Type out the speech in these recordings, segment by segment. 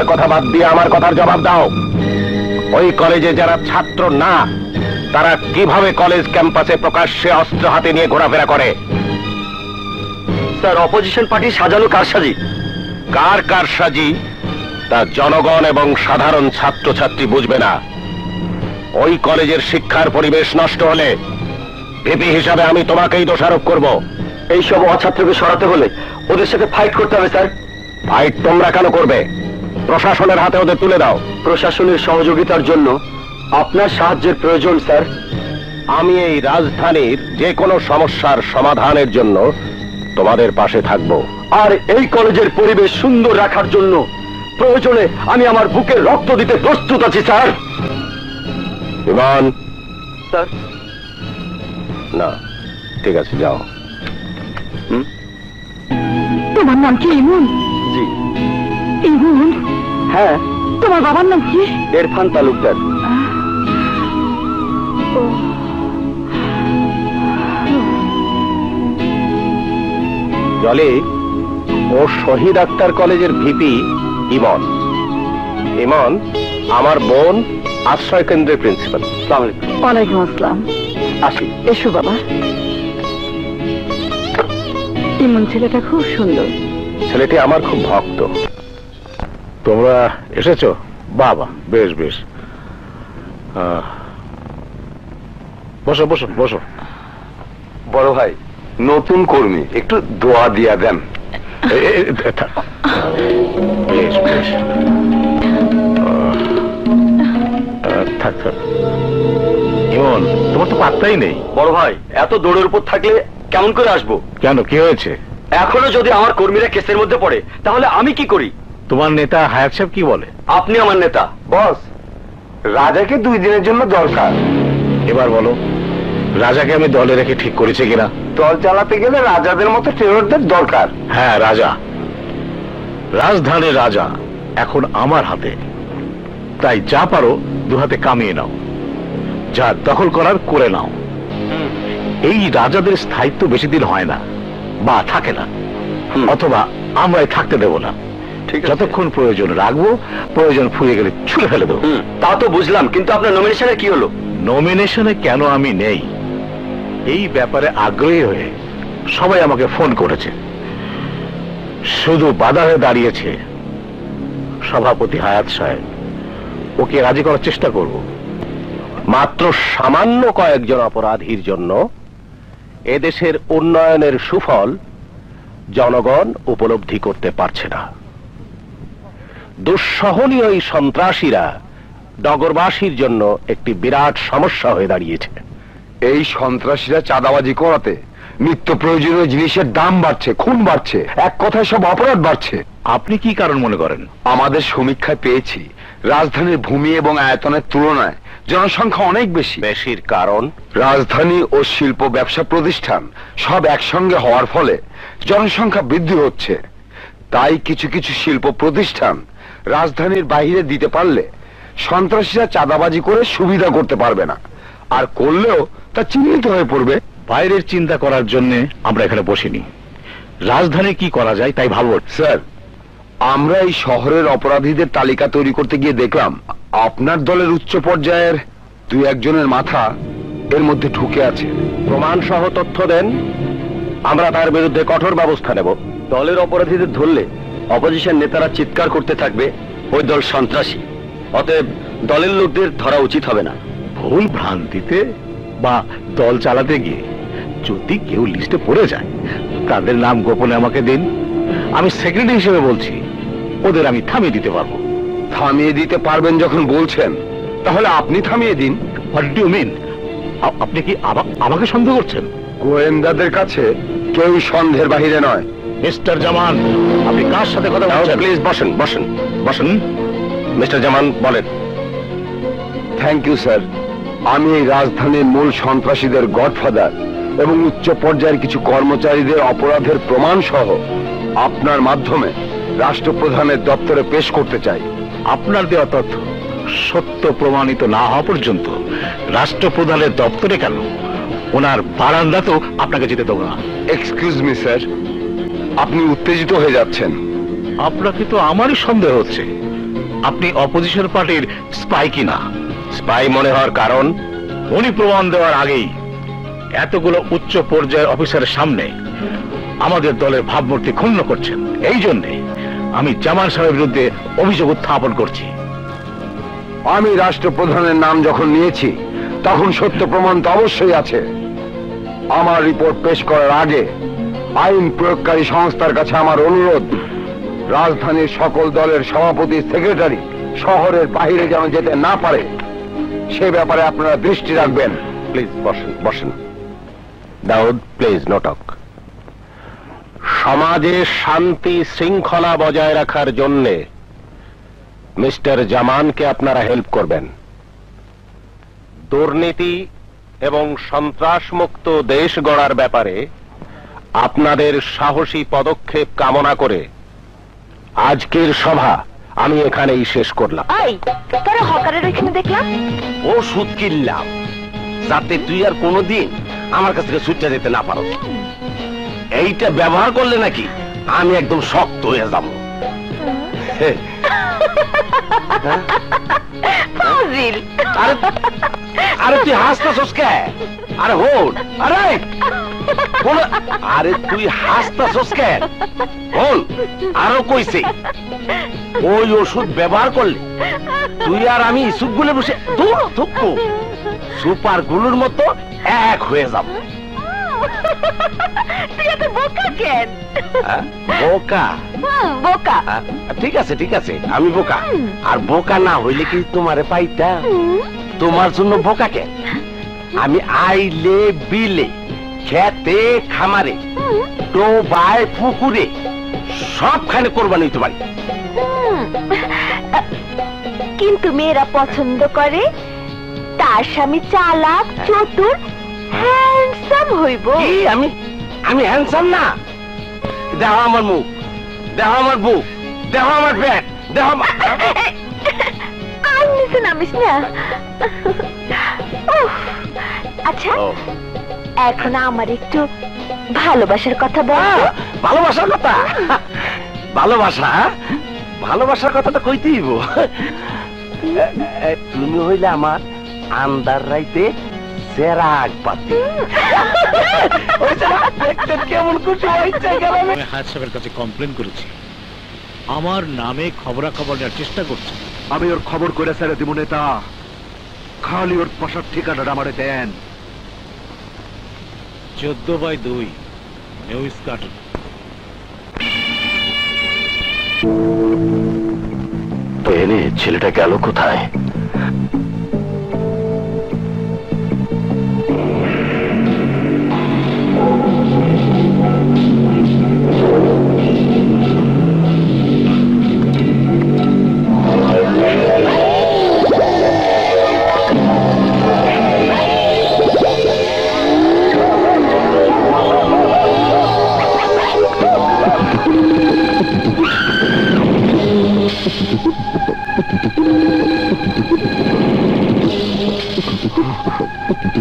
তোমার কথা বাদ দিয়ে আমার কথার জবাব দাও। ওই কলেজে যারা ছাত্র না, তারা কিভাবে কলেজ ক্যাম্পাসে প্রকাশ্যে অস্ত্র হাতে নিয়ে ঘোরাফেরা করে? স্যার, অপোজিশন পার্টি সাজানো কারসাজি। কার কারসাজি তা জনগণ এবং সাধারণ ছাত্রছাত্রী বুঝবে না। ওই কলেজের শিক্ষার পরিবেশ নষ্ট হলে ভিপি হিসাবে আমি তোমাকেই দোষারোপ করব। এইসব অছাত্রকে সরাতে হলে ওদের সাথে ফাইট করতে হবে স্যার। ফাইট তোমরা কেন করবে? প্রশাসনের হাতে ওদের তুলে দাও। প্রশাসনের সহযোগিতার জন্য আপনার সাহায্যের প্রয়োজন স্যার। আমি এই রাজধানীর যে কোনো সমস্যার সমাধানের জন্য তোমাদের পাশে থাকব। আর এই কলেজের পরিবেশ সুন্দর রাখার জন্য প্রয়োজনে আমি আমার বুকের রক্ত দিতে প্রস্তুত আছি স্যার। ইমন। স্যার। না, ঠিক আছে, যাও। তোমার নাম কি ইমন? জি। ইমন? হ্যাঁ। তোমার বাবার নাম কি? ইরফান তালুকদার। জলে ও শহীদ আক্তার কলেজের ভিপি ইমন। ইমন আমার বোন আশ্রয় কেন্দ্রের প্রিন্সিপাল। ওয়ালাইকুম আসসালাম। আসি। এসো বাবা। ইমন ছেলেটা খুব সুন্দর। ছেলেটি আমার খুব ভক্ত। তোমরা এসেছো? বাবা, বেশ বেশ। বসো বসো বসো। বড় ভাই, নতুন কর্মী, একটু দোয়া দিয়া দেন। বেশ বেশ। থাক থাক। ইমন, তোমার তো পাত্তাই নেই। বড় ভাই, এত দৌড়ের উপর থাকলে কেমন করে আসবো? কেন, কি হয়েছে? এখনো যদি আমার কর্মীরা কেসের মধ্যে পড়ে তাহলে আমি কি করি? তোমার নেতা হায়াত সাহেব কি বলে? আপনি আমার নেতা। বস, রাজাকে 2 দিনের জন্য দরকার। এবার বলো, রাজাকে আমি দলে রেখে ঠিক করেছি কিনা? দল চালাতে গেলে রাজাদের মতো টেররদের দরকার। হ্যাঁ, রাজা, রাজধানীর রাজা এখন আমার হাতে। তাই যা পারো 2 হাতে কামিয়ে নাও, যা দখল করার করে নাও। এই রাজাদের স্থায়িত্ব বেশি দিন হয় না বা থাকে না, অথবা আমরাই থাকতে দেব না। যতক্ষণ প্রয়োজন রাখবো, প্রয়োজন ফুরিয়ে গেলে ছুঁড়ে ফেলে দেবো। তা তো বুঝলাম, কিন্তু আপনার নমিনেশনে কি হলো? নমিনেশনে কেন আমি নেই এই ব্যাপারে আগ্রহী হয়ে সবাই আমাকে ফোন করেছে। শুধু বাধা হয়ে দাঁড়িয়েছে সভাপতি হায়াত সাহেব। ওকে রাজি করার চেষ্টা করব। মাত্র সামান্য কয়েকজন অপরাধীর জন্য এদেশের উন্নয়নের সুফল জনগণ উপলব্ধি করতে পারছে না। দুঃসহনীয় এই সন্ত্রাসীরা নগরবাসীর জন্য একটি বিরাট সমস্যা হয়ে দাঁড়িয়েছে। এই সন্ত্রাসীরা চাঁদাবাজি করাতে নিত্য প্রয়োজনীয় জিনিসের দাম বাড়ছে, খুন বাড়ছে, এক কথায় সব অপরাধ বাড়ছে। আপনি কি কারণ মনে করেন? আমাদের সমীক্ষায় পেয়েছি রাজধানীর ভূমি এবং আয়তনের তুলনায় জনসংখ্যা অনেক বেশি। বেশির কারণ রাজধানী ও শিল্প ব্যবসা প্রতিষ্ঠান সব একসঙ্গে হওয়ার ফলে জনসংখ্যা বৃদ্ধি হচ্ছে। তাই কিছু কিছু শিল্প প্রতিষ্ঠান রাজধানীর বাইরে দিতে পারলে সন্ত্রাসীরা চাঁদাবাজি করে সুবিধা করতে পারবে না, আর করলেও তা চিহ্নিত হয়ে পড়বে। বাইরের চিন্তা করার জন্য আমরা এখানে বসিনি, রাজধানী কি করা যায় তাই ভাবব। স্যার, আমরা এই শহরের অপরাধীদের তালিকা তৈরি করতে গিয়ে দেখলাম আপনার দলের উচ্চ পর্যায়ের 2-1 জনের মাথা এর মধ্যে ঢুকে আছে। প্রমাণ সহ তথ্য দেন, আমরা তার বিরুদ্ধে কঠোর ব্যবস্থা নেব। দলের অপরাধীদের ধরলে অপোজিশন নেতারা চিৎকার করতে থাকবে ওই দল সন্ত্রাসী, অতএব দলের লোকদের ধরা উচিত হবে না। ভুল ভ্রান্তিতে বা দল চালাতে গিয়ে যদি কেউ লিস্টে পড়ে যায়, তাদের নাম গোপনে আমাকে দিন। আমি সেক্রেটারি হিসেবে বলছি, ওদের আমি থামিয়ে দিতে পারবো। থামিয়ে দিতে পারবেন যখন বলছেন, তাহলে আপনি থামিয়ে দিন। What do you mean? আপনি কি আমাকে সন্দেহ করছেন? গোয়েন্দাদের কাছে কেউ সন্দেহের বাহিরে নয়। মিস্টার জামান, আপনি কার সাথে কথা বলছেন? প্লিজ বসেন বসেন বসেন। মিস্টার জামান বলেন। Thank you sir. আমি এই রাজধানীর মূল সন্ত্রাসীদের গডফাদার এবং উচ্চ পর্যায়ের কিছু কর্মচারীদের অপরাধের প্রমাণ সহ আপনার মাধ্যমে রাষ্ট্রপ্রধানের দপ্তরে পেশ করতে চাই। আপনার দেওয়া তথ্য সত্য প্রমাণিত না হওয়া পর্যন্ত রাষ্ট্রপ্রধানের দপ্তরে কেন, ওনার বারান্দা তো আপনাকে যেতে দেবো না। এক্সকিউজ মি স্যার, আপনি উত্তেজিত হয়ে যাচ্ছেন। আপনাকে তো আমারই সন্দেহ হচ্ছে। আপনি অপোজিশন পার্টির স্পাই কিনা। স্পাই মনে হওয়ার কারণ? উনি প্রমাণ দেওয়ার আগেই এতগুলো উচ্চ পর্যায়ের অফিসারের সামনে আমাদের দলের ভাবমূর্তি ক্ষুণ্ণ করছেন। এই জন্যে আমি জামান সাহেবের বিরুদ্ধে অভিযোগ উত্থাপন করছি। আমি রাষ্ট্রপ্রধানের নাম যখন নিয়েছি তখন সত্য প্রমাণ তো অবশ্যই আছে। আমার রিপোর্ট পেশ করার আগে আইন প্রয়োগকারী সংস্থার কাছে আমার অনুরোধ, রাজধানীর সকল দলের সভাপতি সেক্রেটারি শহরের বাইরে যেন যেতে না পারে সে ব্যাপারে আপনারা দৃষ্টি রাখবেন। প্লিজ বসেন বসেন। দাউদ, প্লিজ নো টক। সমাজে শান্তি শৃঙ্খলা বজায় রাখার জন্য মিস্টার জামানকে আপনারা হেল্প করবেন। দুর্নীতি এবং সন্ত্রাসমুক্ত দেশ গড়ার ব্যাপারে আপনাদের সাহসী পদক্ষেপ কামনা করে আজকের সভা আমি এখানেই শেষ করলাম। তোরা হকারের ওইখানে দেখলাম ও সুদ কিনলাম যাতে তুই আর কোনোদিন আমার কাছ থেকে সুদটা দিতে না পারো। এইটা ব্যবহার করলে নাকি আমি একদম শক্ত হয়ে যাব। আরে তুই হাসতাছস কে? আরে হন, আরে আরে তুই হাসতাছস কে? হন, আরো কইছে ওই ওষুধ ব্যবহার করলে তুই আর আমি সুপগুলো বসে দূর থুকু সুপার গুলোর মতো এক হয়ে যাব। তুই এত বোকা কেন? বোকা? বোকা। ঠিক আছে ঠিক আছে, আমি বোকা। আর বোকা না হইলে কি তোমারে পাইতা? তোমার জন্য বোকা কেন? আমি আইলে বিলে খেতে খামারে ডোবায় পুকুরে সবখানে কোরবানি দিতে পারি। কিন্তু মেয়েরা পছন্দ করে তার স্বামী চালাক, চতুর, হ্যান্ডসাম হইব। আমি হ্যান্ডসাম না? দেখো আমার মুখ, দেখো আমার বুক, দেখো আমার পেট, দেখো আর নিচে নামিস না। আচ্ছা, এখন আমার একটু ভালোবাসার কথা বল। ভালোবাসার কথা? ভালোবাসা? ভালোবাসার কথাটা কইতেই তুমি হইলে আমার আন্দার রাইতে চেরাগ পাতি। কেমন খুশি হয়েছে? আমি হায়াত সাহেবের কাছে কমপ্লেন করেছি, আমার নামে খবরাখবর নেওয়ার চেষ্টা করছে। আমি ওর খবর করে ছেড়ে দিব নেতা, খালি ওর বসার ঠিকানাটা আমারে দেন। 14/2 নিউজ কার্টুন। তো এনে ছেলেটা গেল কোথায়?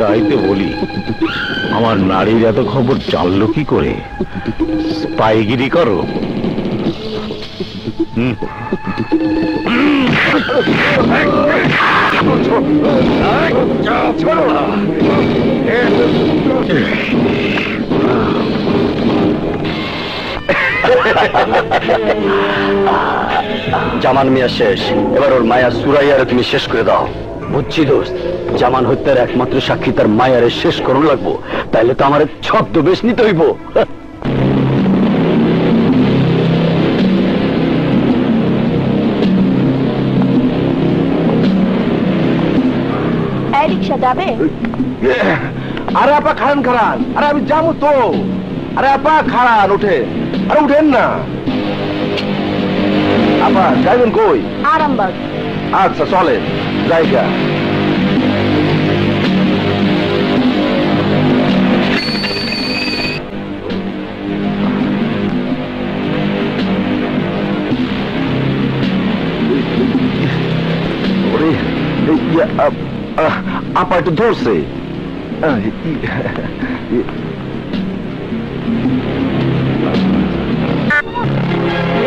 তাইতে বলি, আমার নারীর এত খবর জানলো কি করে? স্পাইগিরি করো। জামান মিয়া শেষ, এবার ওর মায়া সুরাইয়ারে তুমি শেষ করে দাও। বুঝছি দোস্ত, জামান হত্যার একমাত্র সাক্ষী তার মায়ারে শেষ করুন লাগবো, তাইলে তো আমার ছদ্মবেশ নিতে হইব। রিক্সা যাবে? আরে আপা খান খান, আরে আমি যাবো তো। আরে আপা খান, উঠে, আরে উঠেন না। আপা যাইবেন কই? আরামবাগ। আচ্ছা চলে জায়গা। আপা একটু ধরছে।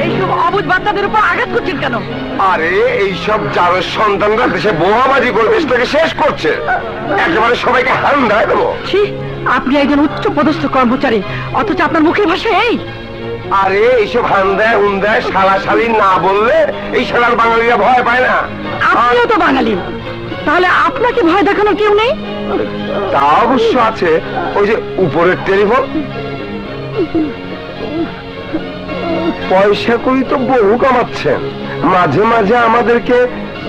এইসব অবুঝ বাচ্চাদের উপর আঘাত করছেন কেন? আরে এইসব জারজ সন্তানরা দেশে বোমাবাজি করে দেশটাকে শেষ করছে, একেবারে সবাইকে হান দেয় দেবো। ছি, আপনি একজন উচ্চ পদস্থ কর্মচারী, অথচ আপনার মুখের ভাষা এই। আরে এইসব হান দেয় হুন দেয় শালাশালি না বললে এই শালার বাঙালিরা ভয় পায় না। আপনিও তো বাঙালি, তাহলে আপনাকে ভয় দেখানোর কেউ নেই? তা অবশ্য আছে, ওই যে উপরের টেলিফোন। পয়সা করি তো বহু কামাচ্ছেন, মাঝে মাঝে আমাদেরকে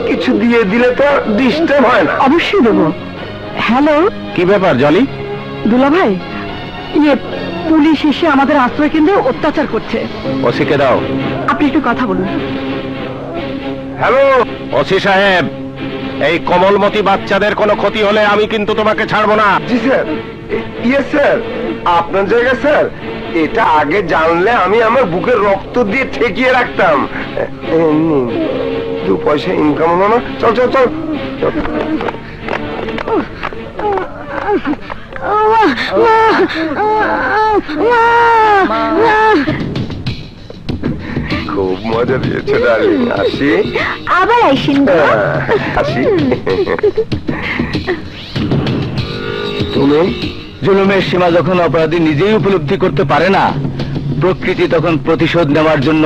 কিছু দিয়ে দিলে তো ডিস্টার্ব হয় না। অবশ্যই দেবো। হ্যালো, কি ব্যাপার জলি? দুলা ভাই, পুলিশ এসে আমাদের আশ্রয় কেন্দ্রে অত্যাচার করছে। ওসিকে দাও। আপনি একটু কথা বলুন। হ্যালো ওসি সাহেব, এই কমলমতি বাচ্চাদের কোনো ক্ষতি হলে আমি কিন্তু তোমাকে ছাড়বো না। জি স্যার। ইয়ে স্যার, আপনার জায়গা স্যার, এটা আগে জানলে আমি আমার বুকের রক্ত দিয়ে ঠেকিয়ে রাখতাম। নিন, 2 পয়সা ইনকাম হলো না। চল চল চল। খুব মজা দিয়েছে ডার্লিং। আসি। আবার আইসিন গো। আসি। তুমি জুলুমের সীমা যখন অপরাধী নিজেই উপলব্ধি করতে পারে না, প্রকৃতি তখন প্রতিশোধ নেওয়ার জন্য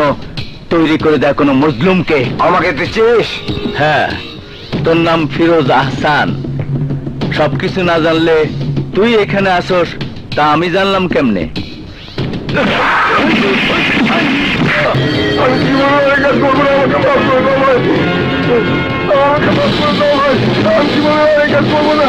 তৈরি করে দেয় কোনো মজলুমকে। আমাকে তুই চিনিস? হ্যাঁ, তোর নাম ফিরোজ আহসান। সবকিছু না জানলে তুই এখানে আসোস, তা আমি জানলাম কেমনে? আমি জীবনে অনেক কাজ করবো না, আমাকে মাফ করে দাও ভাই। আমাকে মাফ করে দাও ভাই, আমি জীবনে অনেক কাজ করবো না।